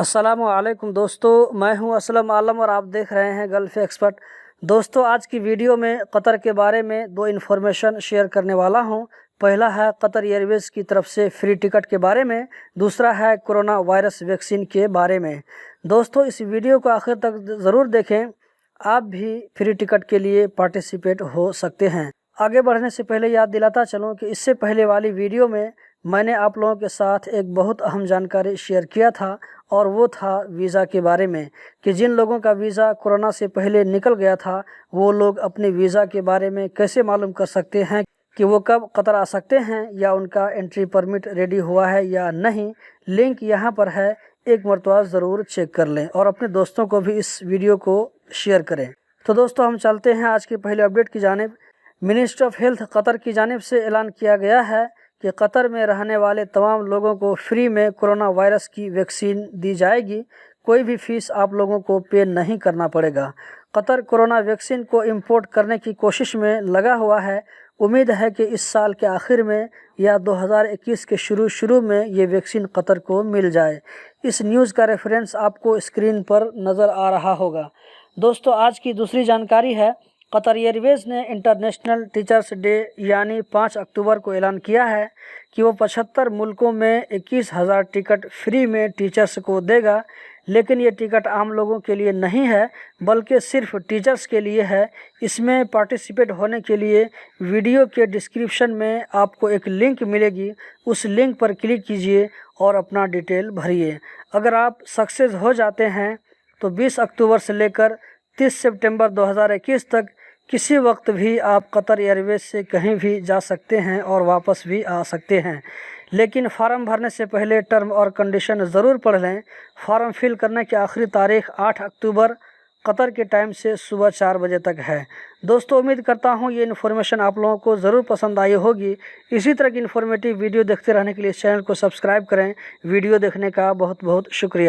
अस्सलाम वालेकुम दोस्तों, मैं हूं असलम आलम और आप देख रहे हैं गल्फ एक्सपर्ट। दोस्तों, आज की वीडियो में कतर के बारे में दो इन्फॉर्मेशन शेयर करने वाला हूं। पहला है कतर एयरवेज़ की तरफ से फ्री टिकट के बारे में, दूसरा है कोरोना वायरस वैक्सीन के बारे में। दोस्तों, इस वीडियो को आखिर तक ज़रूर देखें, आप भी फ्री टिकट के लिए पार्टिसिपेट हो सकते हैं। आगे बढ़ने से पहले याद दिलाता चलूँ कि इससे पहले वाली वीडियो में मैंने आप लोगों के साथ एक बहुत अहम जानकारी शेयर किया था, और वो था वीज़ा के बारे में कि जिन लोगों का वीज़ा कोरोना से पहले निकल गया था, वो लोग अपने वीज़ा के बारे में कैसे मालूम कर सकते हैं कि वो कब कतर आ सकते हैं या उनका एंट्री परमिट रेडी हुआ है या नहीं। लिंक यहाँ पर है, एक मरतबा ज़रूर चेक कर लें और अपने दोस्तों को भी इस वीडियो को शेयर करें। तो दोस्तों, हम चलते हैं आज के पहले अपडेट की जानिब। मिनिस्ट्री ऑफ हेल्थ कतर की जानिब से ऐलान किया गया है कि कतर में रहने वाले तमाम लोगों को फ्री में कोरोना वायरस की वैक्सीन दी जाएगी। कोई भी फीस आप लोगों को पे नहीं करना पड़ेगा। कतर कोरोना वैक्सीन को इंपोर्ट करने की कोशिश में लगा हुआ है। उम्मीद है कि इस साल के आखिर में या 2021 के शुरू में ये वैक्सीन कतर को मिल जाए। इस न्यूज़ का रेफरेंस आपको स्क्रीन पर नज़र आ रहा होगा। दोस्तों, आज की दूसरी जानकारी है, कतर एयरवेज़ ने इंटरनेशनल टीचर्स डे यानी 5 अक्टूबर को ऐलान किया है कि वो 75 मुल्कों में 21,000 टिकट फ्री में टीचर्स को देगा। लेकिन ये टिकट आम लोगों के लिए नहीं है, बल्कि सिर्फ टीचर्स के लिए है। इसमें पार्टिसिपेट होने के लिए वीडियो के डिस्क्रिप्शन में आपको एक लिंक मिलेगी, उस लिंक पर क्लिक कीजिए और अपना डिटेल भरिए। अगर आप सक्सेस हो जाते हैं तो 20 अक्टूबर से लेकर 30 सितंबर 2021 तक किसी वक्त भी आप कतर एयरवेज़ से कहीं भी जा सकते हैं और वापस भी आ सकते हैं। लेकिन फॉर्म भरने से पहले टर्म और कंडीशन ज़रूर पढ़ लें। फॉर्म फिल करने की आखिरी तारीख 8 अक्टूबर कतर के टाइम से सुबह 4 बजे तक है। दोस्तों, उम्मीद करता हूँ ये इन्फॉर्मेशन आप लोगों को ज़रूर पसंद आई होगी। इसी तरह की इन्फॉर्मेटिव वीडियो देखते रहने के लिए इस चैनल को सब्सक्राइब करें। वीडियो देखने का बहुत बहुत शुक्रिया।